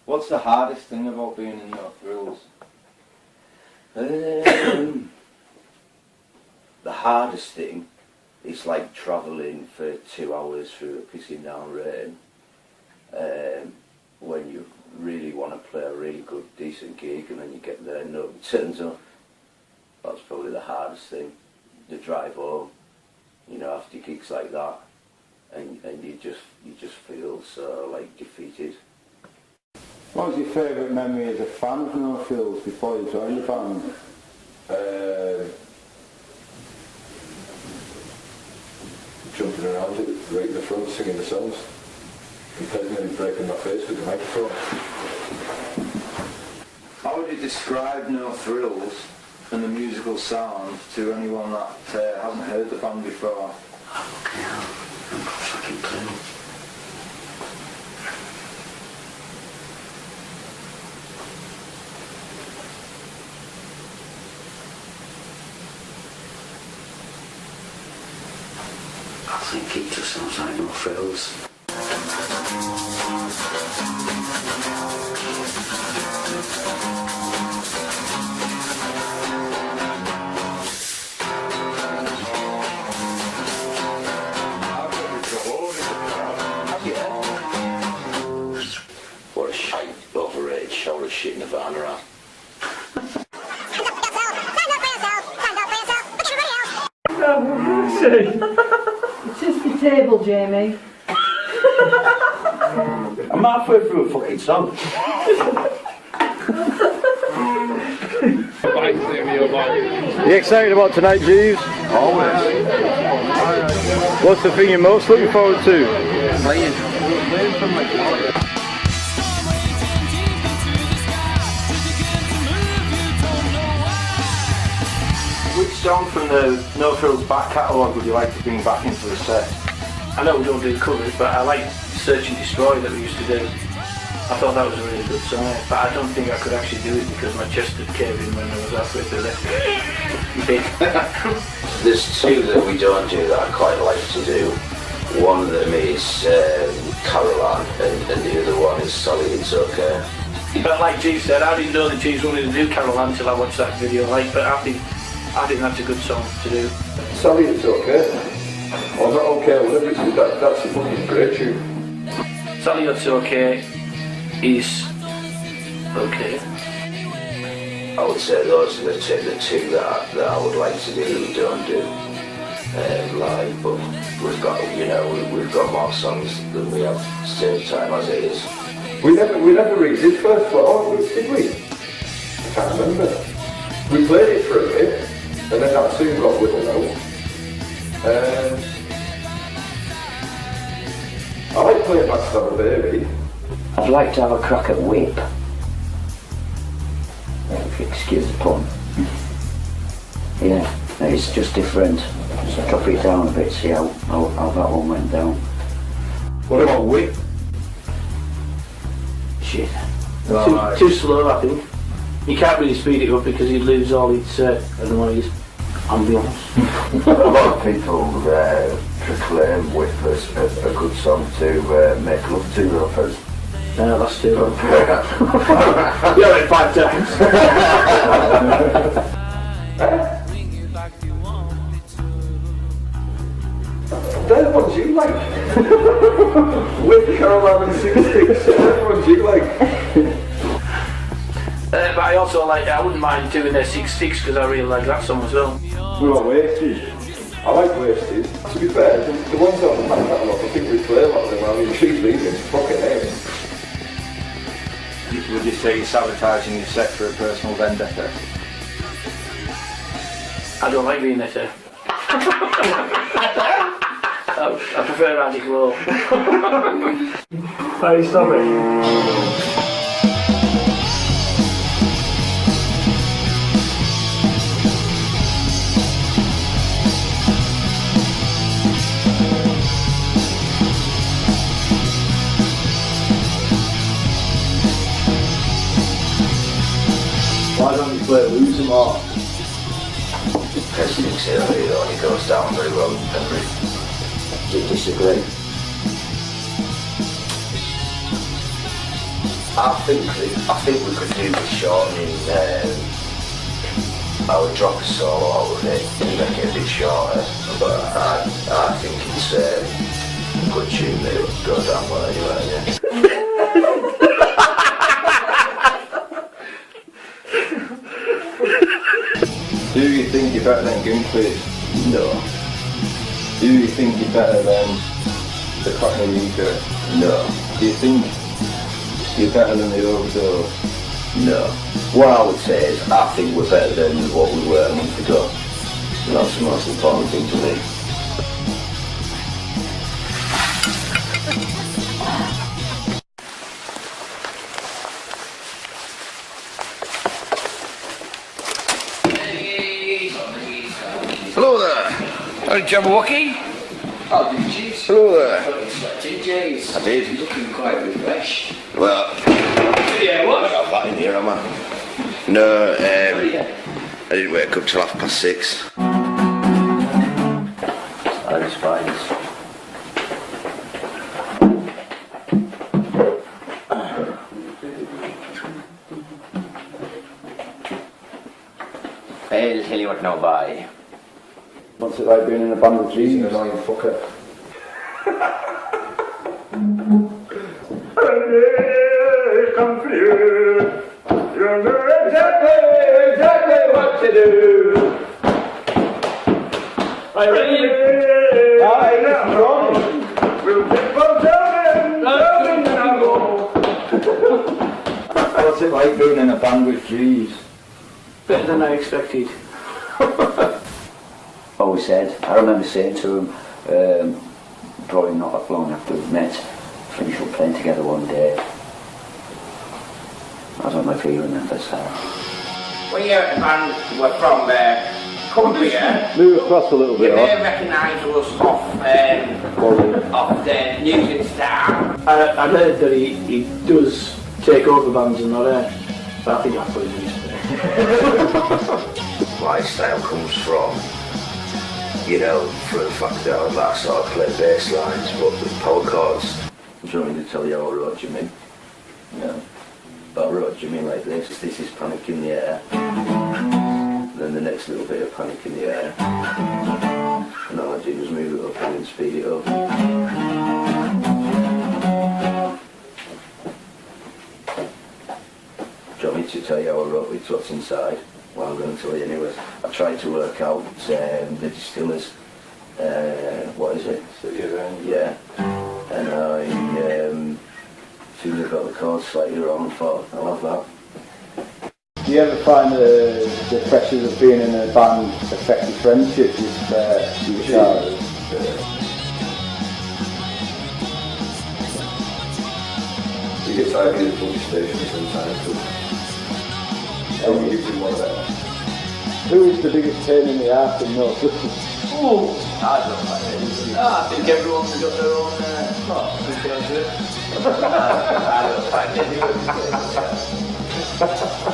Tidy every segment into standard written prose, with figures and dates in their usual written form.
What's the hardest thing about being in No Frills? The hardest thing is like travelling for 2 hours through a pissing down rain when you really want to play a really good, decent gig, and then you get there and nobody turns up. That's probably the hardest thing. The drive home, you know, after gigs like that, and you just feel so like defeated. What was your favourite memory as a fan of No Frills before you joined the band? Jumping around it right in the front, singing the songs. Occasionally breaking my face with the microphone. How would you describe No Frills and the musical sound to anyone that hasn't heard the band before? Okay, I've got fucking clue. I think it just sounds like No Frills. What a shite, overrated shower of shit in the van around. It's just the table, Jamie. I'm halfway through a fucking song. Are you excited about tonight, Jeeves? Always. What's the thing you're most looking forward to? Playing. Which song from the No Frills back catalogue would you like to bring back into the set? I know we don't do covers, but I like Search and Destroy that we used to do. I thought that was a really good song, but I don't think I could actually do it because my chest had caved in when I was halfway through it. There's two that we don't do that I quite like to do. One of them is Caroline, and the other one is Sorry It's Okay. But like Jeeves said, I didn't know that Jeeves wanted to do Caroline until I watched that video. But I think that's a good song to do. Sorry, it's okay. Or not okay, whatever it is, that's a fucking great tune. Sally It's Okay is okay. I would say those are the two that I would like to do that we don't do live, but we've got more songs than we have stage time as it is. We never really did first one, or did we? I can't remember. We played it for a bit, and then that soon got whittled out. I like playing Backstabber Baby. I'd like to have a crack at Whip. If you excuse the pun. Yeah, it's just different. Just drop it down a bit, see how that one went down. What about Whip? Shit. Too slow, I think. You can't really speed it up because you'd lose all its noise. Ambience. A lot of people proclaim Whip as a good song to make love to, though, first. No, that's too long. You heard it 5 times. They're the ones you like. With Caroline and Six Sticks, they're the ones you like. But I also like, I wouldn't mind doing their 6 Sticks because I really like that song as well. What about Wasted? I like Wasted. To be fair, the ones on the back catalogue, I think we play a lot of them. I mean, she's leaving, fucking hell. Would you say you're sabotaging your set for a personal vendetta? I don't like being there. I prefer Magic Roll. Hey, stop it. Why don't you play Lose 'Em All? President's Hill, it only goes down very well. Do you disagree? I think we could do with shortening. I would drop a solo out of it and make it a bit shorter. But I think it's a good tune that would go down well anyway. Yeah. Do you think you're better than Gunfleet? No, Do you think you're better than the Cockney Reaper? no, Do you think you're better than the Overdose? no. What I would say is I think we're better than what we were a month ago. And that's the most important thing to me. Hello there. Howdy, Jabberwocky. Oh, did you? Hello there. TJ's. I did. You're looking quite refreshed. Well, Yeah, I what? got that in here, am I? No, I didn't wake up till 6:30. I despise. I'll tell you what now, bye. What's it like being in a band with He's an Jesus? annoying fucker. You know exactly what to do. Right, ready? We'll keep on turning and go. What's it like being in a band with G's? Better than I expected. Always said, I remember saying to him, probably not that long after we met, finish up playing together one day. I don't know if he remembers that. When you're at the band, we're from Cumbria. Move across a little You bit. may recognise us off the Music Star. I've heard that he does take over bands and all that, but I think that's what he means. My style comes from, you know, from the fact that I sort of play bass lines, but with power chords. Do you want me to tell you how I wrote Jimmy? No. But I wrote Jimmy like this. This is Panic in the Air. Then the next little bit of Panic in the Air. And all I did was move it up and then speed it up. Do you want me to tell you how I wrote With What's Inside? Well, I'm going to tell you anyway. I tried to work out the Distillers, what is it? Yeah. And I seemed to have got the chords slightly wrong and thought, I love that. Do you ever find the pressures of being in a band affect your friendships with your guitarists? You get tired of being at the station sometimes. And you give him one of them. Who is the biggest pain in the arse in North? I don't like it. I think everyone's got their own part. I don't find it.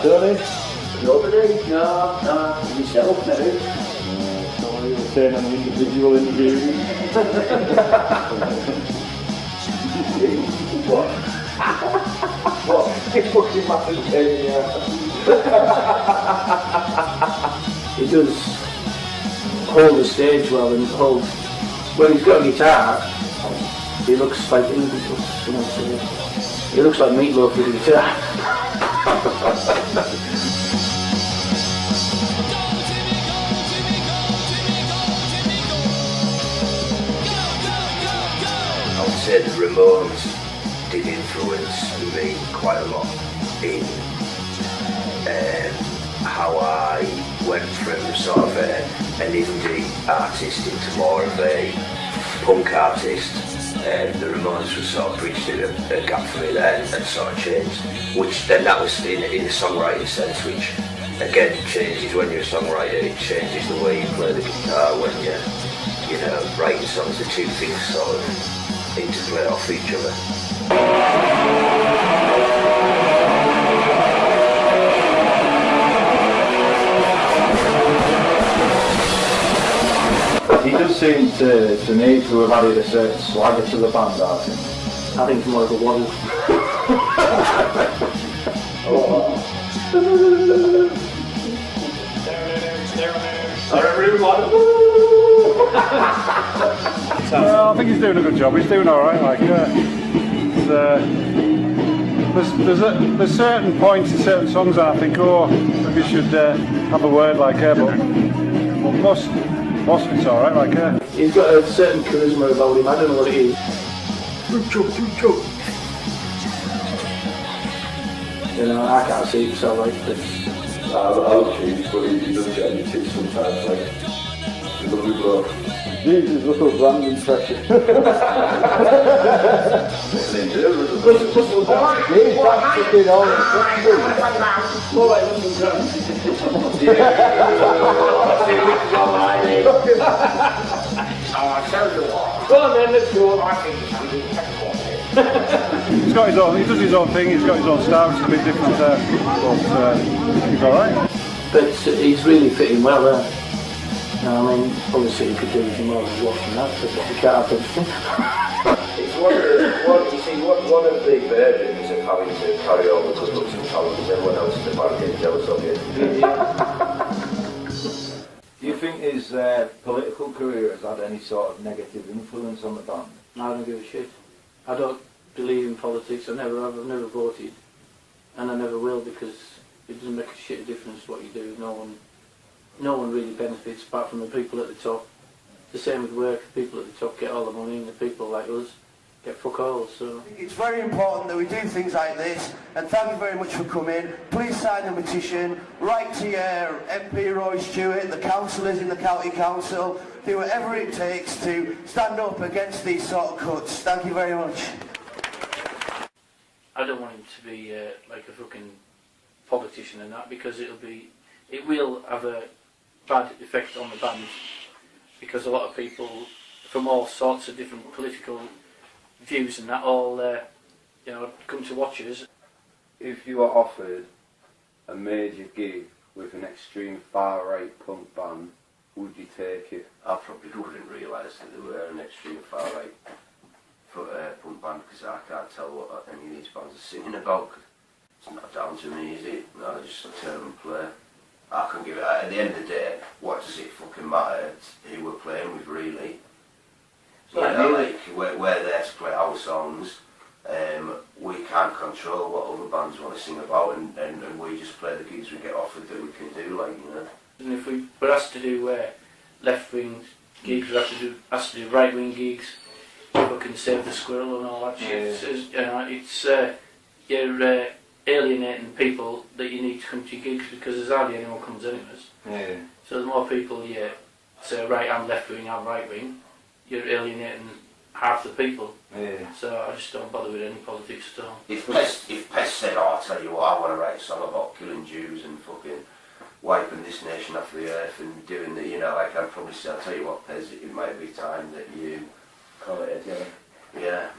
Johnny? Nobody? No, yourself maybe. What you were saying on the individual interview? What? It's fucking massive pain in the arse. He does hold the stage well and hold. When he's got a guitar, he looks like he looks like Meatloaf with a guitar. I would say the Ramones did influence me quite a lot in how I went from sort of an indie artist into more of a punk artist. The Ramones was sort of bridged a gap for me there and sort of changed, which then that was in a songwriting sense, which again changes when you're a songwriter. It changes the way you play the guitar when you're, you know, writing songs. The two things sort of interplay off each other. He does seem to me to have added a certain swagger to the band, I think. I think it's more of a waddle. Well, I think he's doing a good job. He's doing all right. Like, there's certain points in certain songs that I think, oh, maybe should have a word like her, but most of it's all right. Like, He's got a certain charisma about him. I don't know what it is. You know, I can't see it, so like, I'll choose, but he does get any tips sometimes, like, he's a lovely bloke. Jesus, look at brand impression. He's fucking on Go on then, let's go. he's got his own. He does his own thing. He's got his own style, which is a bit different. But he's all right. but he's really fitting well there. No, I mean, obviously he could do even more than watching that, but he can't have everything. It's one of the burdens of having to carry on the good looks and talent because everyone else in the band gets jealous of you. Do you think his political career has had any sort of negative influence on the band? I don't give a shit. I don't believe in politics. I never have. I've never voted, and I never will because it doesn't make a shit of difference what you do. No one really benefits apart from the people at the top. The same with work. The people at the top get all the money, and the people like us get fuck all. So it's very important that we do things like this, and thank you very much for coming. Please sign the petition, write to your MP Roy Stewart, the councillors in the county council, do whatever it takes to stand up against these sort of cuts. Thank you very much. I don't want him to be like a fucking politician and that, because it will have a bad effect on the band, because a lot of people from all sorts of different political views and that all come to watch us. If you were offered a major gig with an extreme far-right punk band, would you take it? I probably wouldn't realise that they were an extreme far-right punk band because I can't tell what any of these bands are singing about. It's not down to me, is it? No, I just turn and play. I can give it, at the end of the day, what does it fucking matter? It's who we're playing with, really. Like, we're there to play our songs. We can't control what other bands want to sing about, and we just play the gigs we get offered that we can do, like, you know. And if we were asked to do left-wing gigs, we're asked to do right-wing gigs, fucking Save the Squirrel and all that shit. You're alienating people that you need to come to your gigs because there's hardly anyone comes anyways. Yeah. So the more people you say, right, I'm left-wing, I'm right-wing, you're alienating half the people. Yeah. So I just don't bother with any politics at all. If Pest said, oh, I'll tell you what, I want to write a song about killing Jews and fucking wiping this nation off the earth and doing the, like I'd probably say, I'll tell you what, Pez, it might be time that you call it a day. Yeah.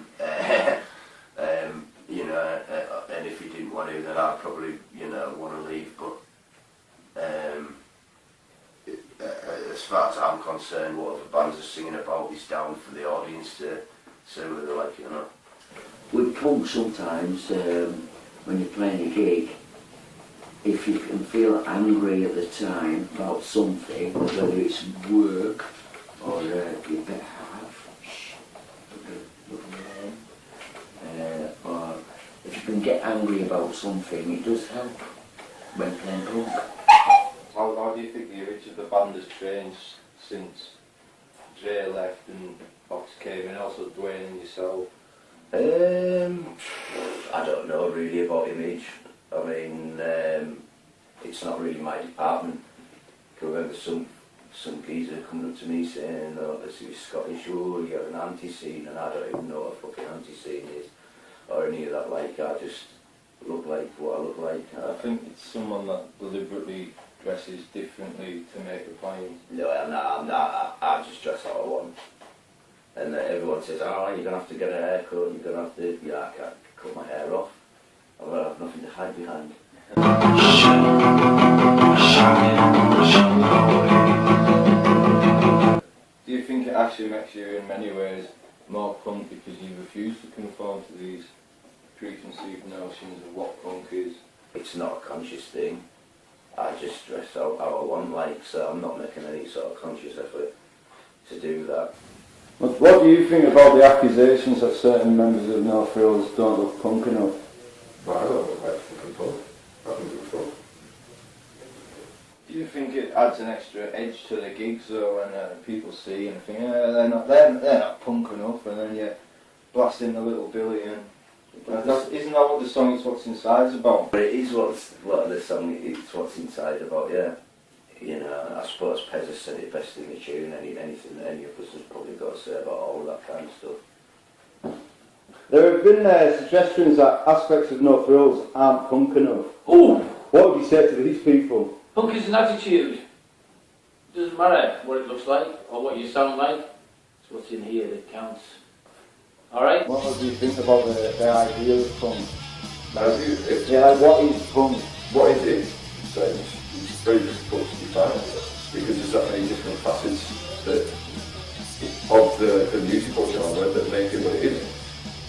And if you didn't want to, then I'd probably, want to leave. But as far as I'm concerned, whatever bands are singing about is down for the audience to say whether they like it or not. With punk sometimes, when you're playing a gig, if you can feel angry at the time about something, whether it's work or you better have, or if you can get angry about something, it does help when playing punk. How do you think the image of the band has changed since Dre left and Fox came in, also Dwayne and yourself? I don't know really about image. I mean, it's not really my department. I remember some geezer coming up to me saying, oh, this is Scottish, oh, you're an anti-scene, and I don't even know what a fucking anti-scene is, or any of that. Like, I just look like what I look like. I think it's someone that deliberately dresses differently to make a point. No, I'm not. I just dress how I want. And everyone says, oh, you're going to have to get a haircut, you're going to have to, I can't cut my hair off. I'm going to have nothing to hide behind. Do you think it actually makes you in many ways more punk because you refuse to conform to these preconceived notions of what punk is. It's not a conscious thing. I just dress out how I want, like, so I'm not making any sort of conscious effort to do that. What do you think about the accusations that certain members of No Frills don't look punk enough? Well, I don't look like fucking punk. I think it's punk. Do you think it adds an extra edge to the gigs though when people see and think, they're not punk enough, and then you blast in the little Billy and isn't that what the song It's What's Inside is about? But it is what the song, it's what's inside about, yeah. You know, I suppose Pez has said it best in the tune, anything that any of us has probably got to say about all of that kind of stuff. There have been suggestions that aspects of No Frills aren't punk enough. Oh! What would you say to these people? Punk is an attitude. Doesn't matter what it looks like or what you sound like. It's what's in here that counts. Alright? What do you think about the idea of punk? It's, Yeah, like what is punk? what it is, so it's very difficult to define because there's that many different facets of the musical genre that make it what it is.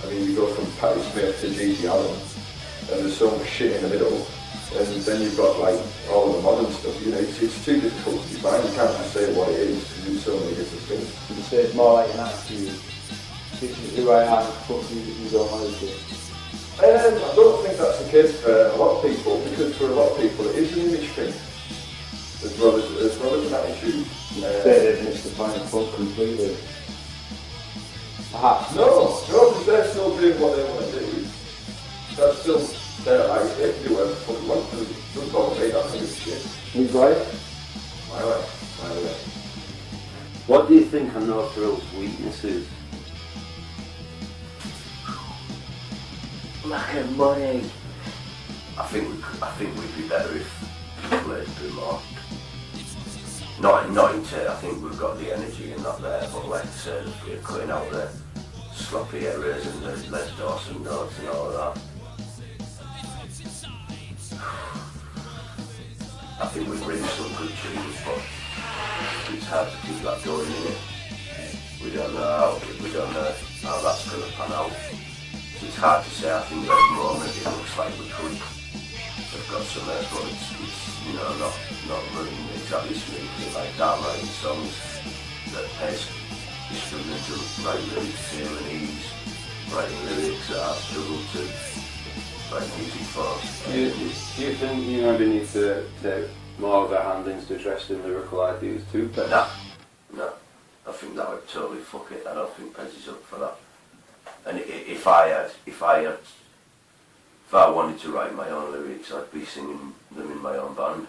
I mean, you go from Patti Smith to G.G. Allen, and there's so much shit in the middle, and then you've got like all of the modern stuff. You know, it's too difficult to define. You can't just say what it is because there's so many different things. You say it's more like an attitude. This is who I am, fuck you don't want to do. I don't think that's the case for a lot of people, because for a lot of people it is an image thing, as well as an attitude. Say they've missed the point of punk completely. Perhaps. No, because they're still doing what they want to do. That's still their life. They can do whatever the fuck they want to do. Don't bother me, that kind of shit. Whose life? My life. My life. What do you think are No Frills' weaknesses? Lack of money. I think we'd be better if we played a bit more. Not into, I think we've got the energy and that there, but like I said, if we're cutting out the sloppy errors and the Les Dawson notes and all of that. I think we've written some good tunes, but it's hard to keep that going, isn't it? We don't know how that's going to pan out. It's hard to say. I think at the moment it looks like we could have got some there, but it's you know not running exactly smoothly like that, writing songs that Pez is struggling to write lyrics to, and he's writing lyrics that I've struggled to write music for. Do you think you maybe need to take more of a hand into addressing lyrical ideas too, Pez? No. I think that would totally fuck it. I don't think Pez is up for that. And if I wanted to write my own lyrics, I'd be singing them in my own band.